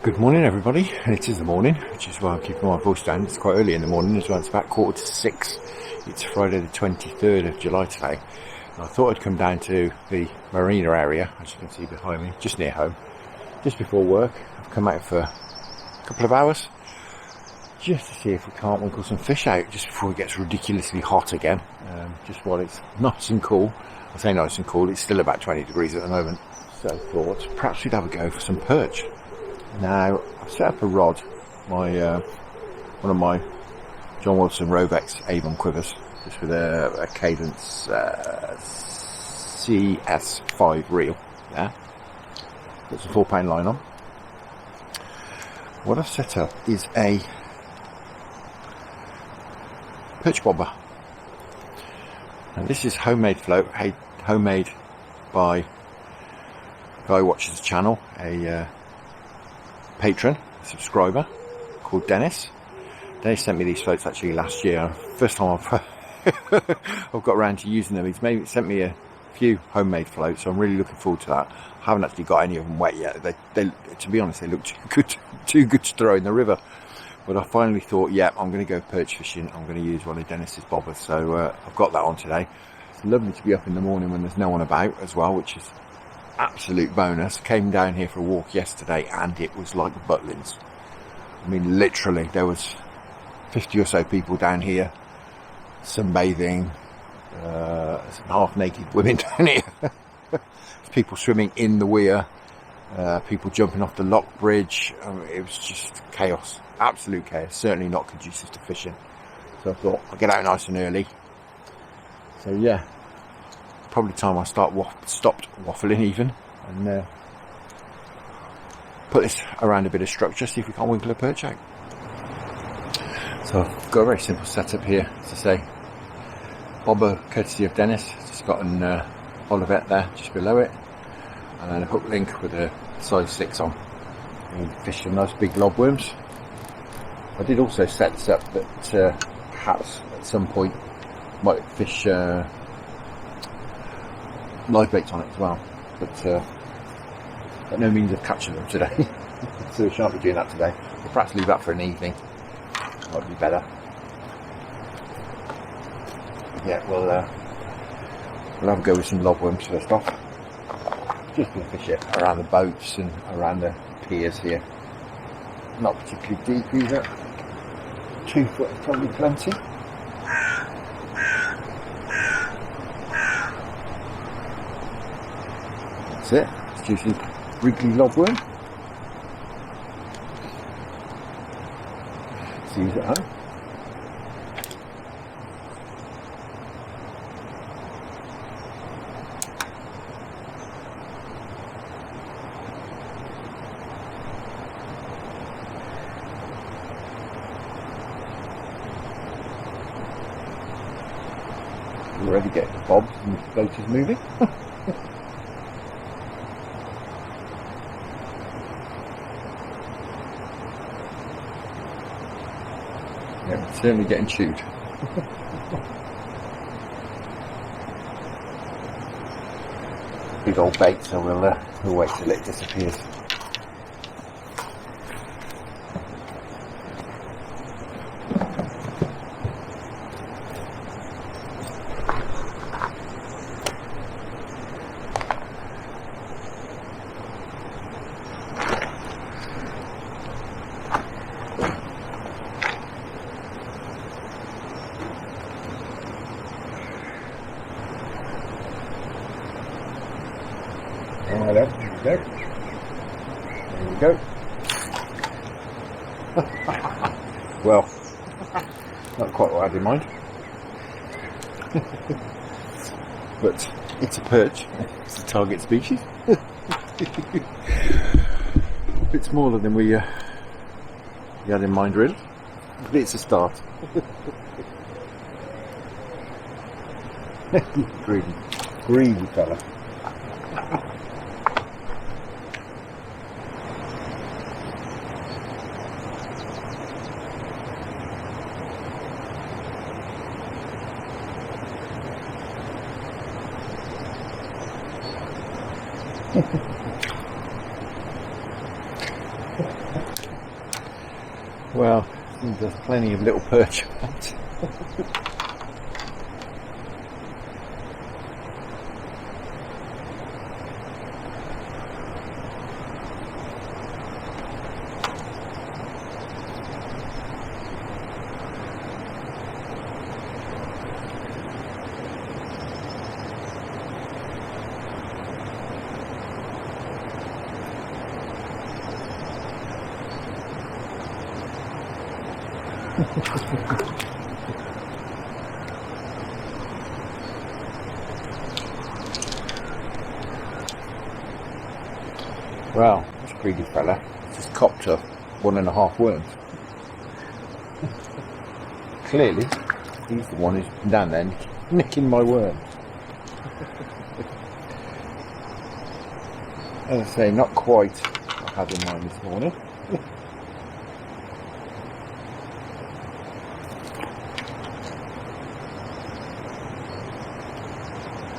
Good morning everybody, and it is the morning, which is why I'm keeping my voice down. It's quite early in the morning as well, it's about 5:45. It's Friday the 23rd of July today. And I thought I'd come down to the marina area, as you can see behind me, just near home, just before work. I've come out for a couple of hours, just to see if we can't winkle some fish out, just before it gets ridiculously hot again, just while it's nice and cool. I say nice and cool, it's still about 20 degrees at the moment. So I thought perhaps we'd have a go for some perch. Now, I've set up a rod, one of my John Wilson Rovex Avon quivers, just with a Cadence CS5 Reel. Yeah, got some 4-pound line on. What I've set up is a perch bobber. And this is homemade float, homemade by a guy who watches the channel, a patron, a subscriber called Dennis. Dennis sent me these floats actually last year. First time I've got around to using them. He's sent me a few homemade floats, so I'm really looking forward to that. I haven't actually got any of them wet yet. They to be honest, they look too good to throw in the river. But I finally thought, yeah, I'm going to go perch fishing. I'm going to use one of Dennis's bobbers. So I've got that on today. It's lovely to be up in the morning when there's no one about as well, which is absolute bonus. Came down here for a walk yesterday and it was like Butlins. I mean, literally, there was 50 or so people down here sunbathing, some half-naked women down here. People swimming in the weir, people jumping off the lock bridge. I mean, it was just chaos, absolute chaos. Certainly not conducive to fishing. So I thought I'll get out nice and early. So yeah, probably time I stopped waffling even, and put this around a bit of structure, see if we can't winkle a perch out. So I've got a very simple setup here, as I say. Bobber courtesy of Dennis, just got an Olivet there just below it, and then a hook link with a size 6 on. And fish some nice big lobworms. I did also set this up that perhaps at some point might fish Livebaits on it as well, but got no means of catching them today. So we shan't be doing that today. We'll perhaps leave that for an evening. Might be better. Yeah, we'll have a go with some lobworms first off. Just going to fish it around the boats and around the piers here. Not particularly deep either. 2 foot is probably plenty. That's it. It's usually wriggly lobworm. See you at home. Already getting the bobs and the boat is moving. Yeah, it's certainly getting chewed. Big old bait, so we'll wait till it disappears. Right up, there we go. Well, not quite what I had in mind. But it's a perch, it's a target species. A bit smaller than we had in mind really, but it's a start. Greedy fella. Well, there's plenty of little perch about. Well, this greedy fella just copped up 1.5 worms. Clearly, he's the one who's down there nicking my worms. As I say, not quite what I had in mind this morning.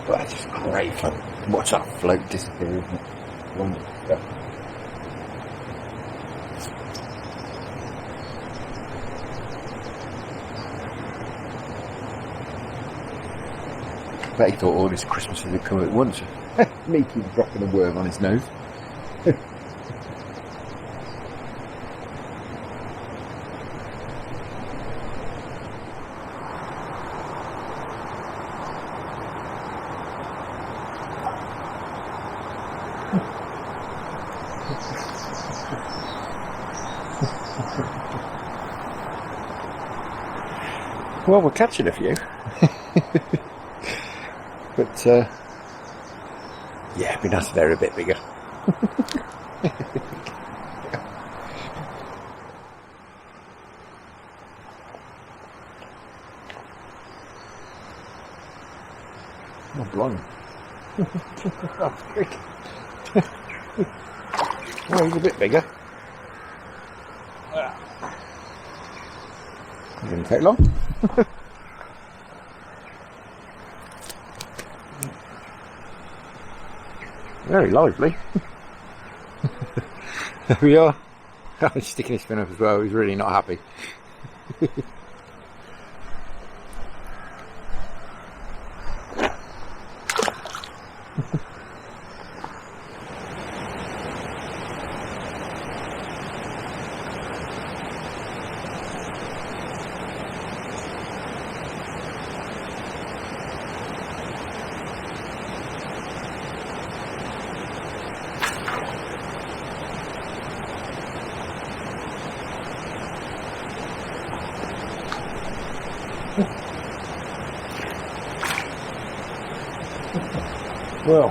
But that's just great fun. Watch that float disappear, isn't it? Wonderful stuff. I bet he thought all his Christmases had come at once. Me keep dropping a worm on his nose. Well, we're catching a few. But, yeah, it'd be nice if they were a bit bigger. Oh, blimey. That's quick. Well, he's a bit bigger. It didn't take long. Very lively. There we are. He's sticking his fin up as well. He's really not happy. Well,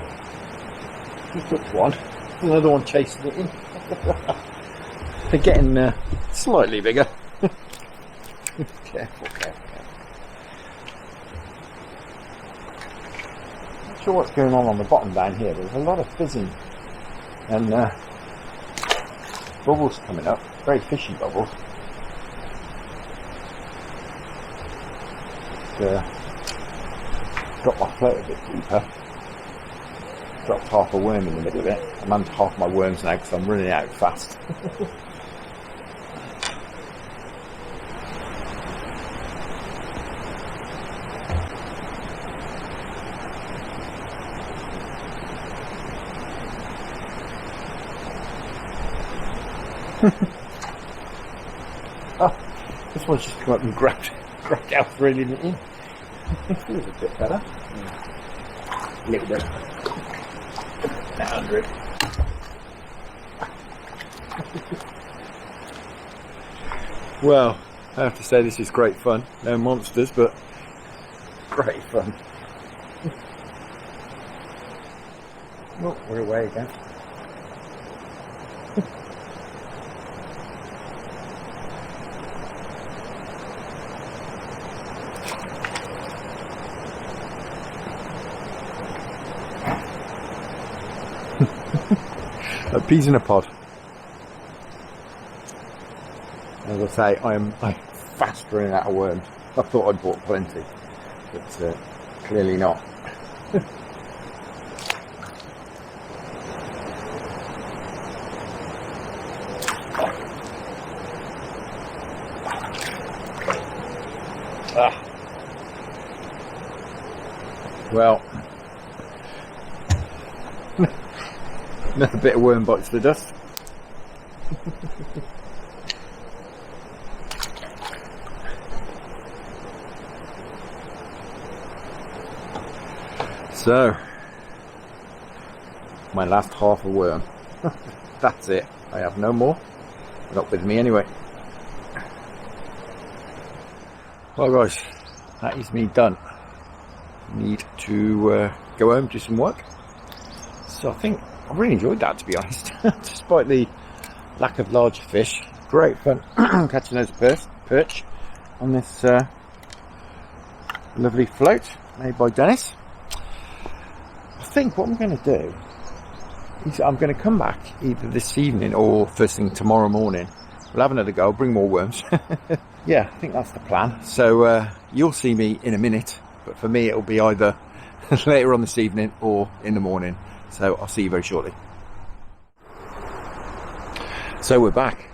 he took one. Another one chasing it in. They're getting slightly bigger. Careful, careful. Not sure what's going on the bottom down here. There's a lot of fizzing and bubbles coming up. Very fishy bubbles. Drop my float a bit deeper. Dropped half a worm in the middle of it. I'm under half my worms now because I'm running out fast. Oh, this one's just come up and grabbed out, reeling it in. This feels a bit better. A little bit. Under it. Well, I have to say this is great fun. No monsters, but great fun. Oh, we're away again. Peas in a pod. As I say, I'm fast running out of worms. I thought I'd bought plenty, but clearly not. Well, another bit of worm bites the dust. So, my last half a worm. That's it. I have no more. Not with me anyway. Well guys, that is me done. Need to go home, do some work. So I think I really enjoyed that, to be honest. Despite the lack of larger fish. Great fun catching those perch on this lovely float made by Dennis. I think what I'm going to do is I'm going to come back either this evening or first thing tomorrow morning. We'll have another go, bring more worms. Yeah, I think that's the plan. So you'll see me in a minute, but for me it'll be either later on this evening or in the morning. So I'll see you very shortly. So we're back.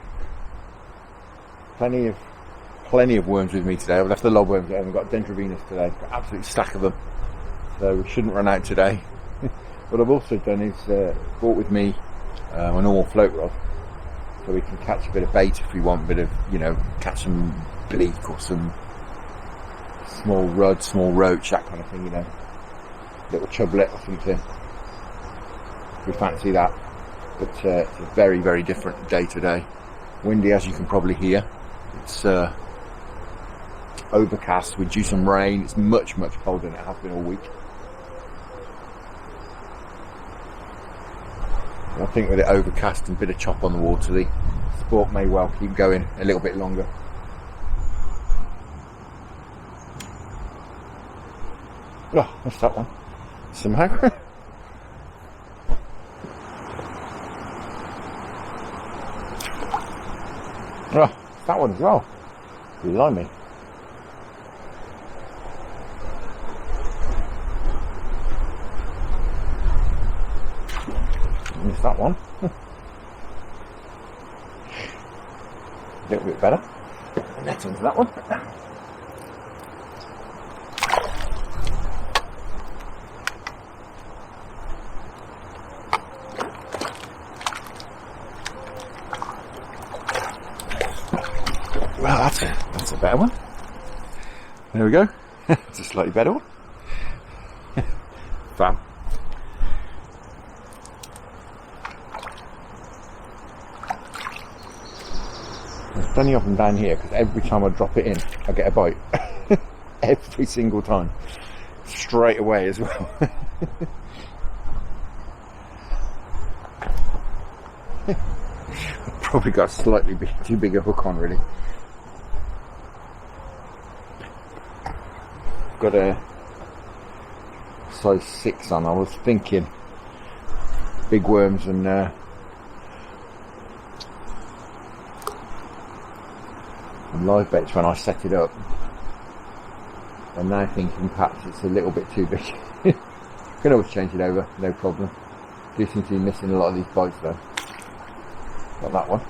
Plenty of worms with me today. I've left the lobworms at home. I've got Dendrovenus today. Got an absolute stack of them. So we shouldn't run out today. What I've also done is brought with me a normal float rod, so we can catch a bit of bait if we want, a bit of, you know, catch some bleak or some small rudd, small roach, that kind of thing, you know, little chublet or something. We fancy that. But it's a very, very different day today. Windy, as you can probably hear. It's overcast with due some rain. It's much, much colder than it has been all week. I think with it overcast and a bit of chop on the water, the sport may well keep going a little bit longer. Oh, missed that one somehow. Oh, that one as well. Blimey. Missed that one. A little bit better. Net into that one. Well, that's a better one. There we go. It's a slightly better one. Fab. There's plenty of them down here because every time I drop it in, I get a bite. Every single time. Straight away as well. Probably got a slightly too big a hook on, really. Got a size 6 on. I was thinking big worms and Livebaits when I set it up. I'm now thinking perhaps it's a little bit too big. Can always change it over, no problem. Do seem to be missing a lot of these bites though. Got that one.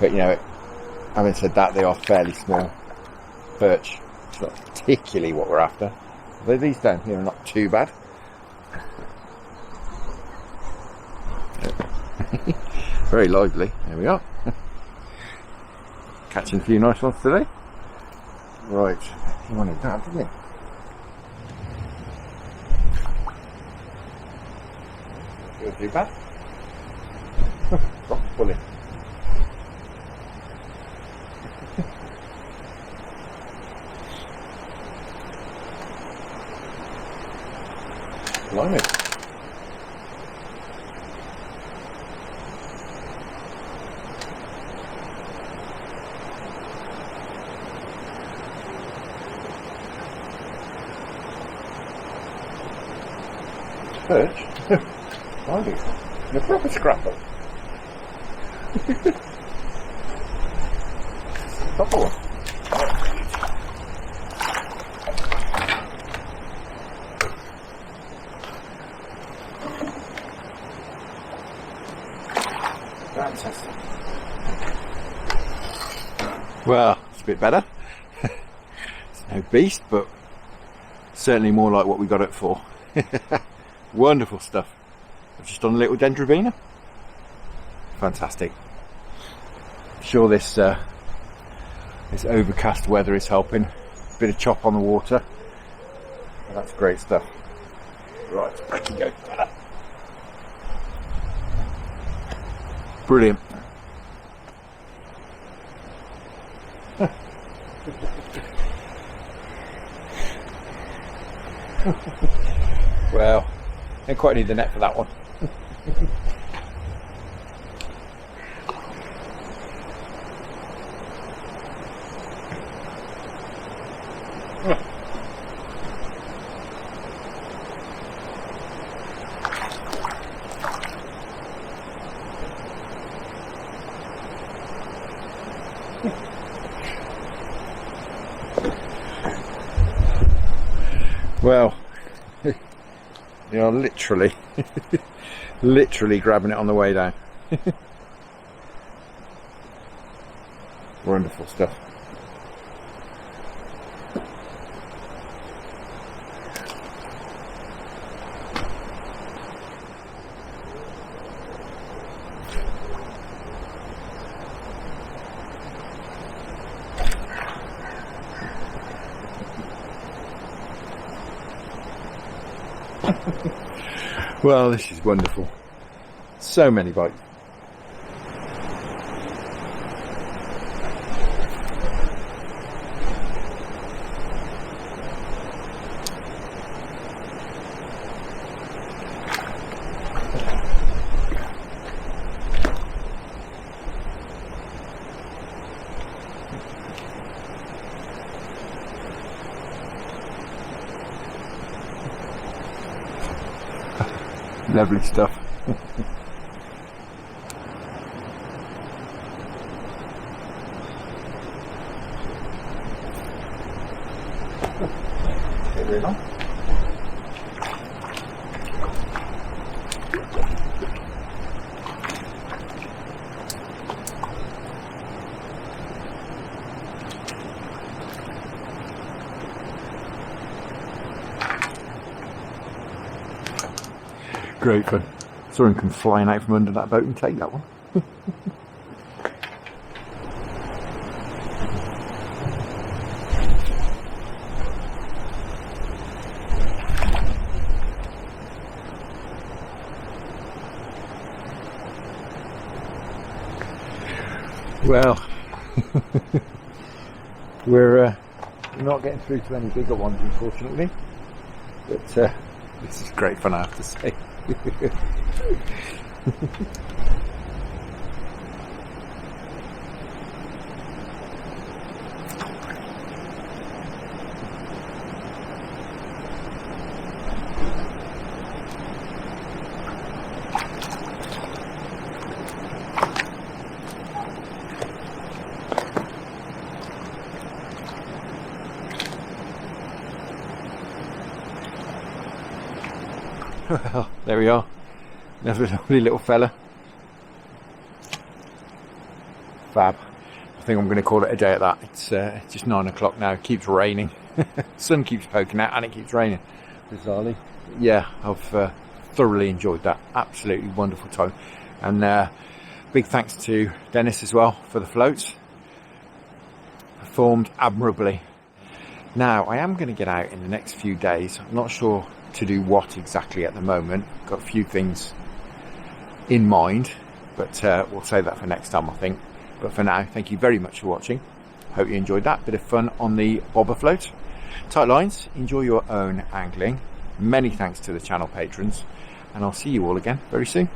But you know, having said that, they are fairly small perch. It's not particularly what we're after. Although these down here are not too bad. Very lively. There we are. Catching a few nice ones today. Right, he wanted that, didn't he? Not too bad. Drop the pulley. Blimey. Perch? Blimey. You're a proper scrapper. Proper one. Fantastic. Well, it's a bit better. It's no beast, but certainly more like what we got it for. Wonderful stuff. I've just done a little dendrovina. Fantastic. I'm sure this overcast weather is helping. A bit of chop on the water. Well, that's great stuff. Right, back you go. Brilliant. Well, don't quite need the net for that one. Well, you are literally grabbing it on the way down. Wonderful stuff. Well, this is wonderful. So many bites. Lovely stuff. Very long. Great fun. Saw him come flying out from under that boat and take that one. Well, we're not getting through to any bigger ones, unfortunately, but this is great fun, I have to say. Well, there we are. Another lovely little fella. Fab. I think I'm going to call it a day at that. It's just 9 o'clock now. It keeps raining. Sun keeps poking out and it keeps raining. Bizarrely. Yeah, I've thoroughly enjoyed that. Absolutely wonderful time. And big thanks to Dennis as well for the floats. Performed admirably. Now, I am going to get out in the next few days. I'm not sure to do what exactly at the moment. Got a few things in mind, but we'll save that for next time, I think. But for now, thank you very much for watching. Hope you enjoyed that bit of fun on the bobber float. Tight lines, enjoy your own angling. Many thanks to the channel patrons, and I'll see you all again very soon.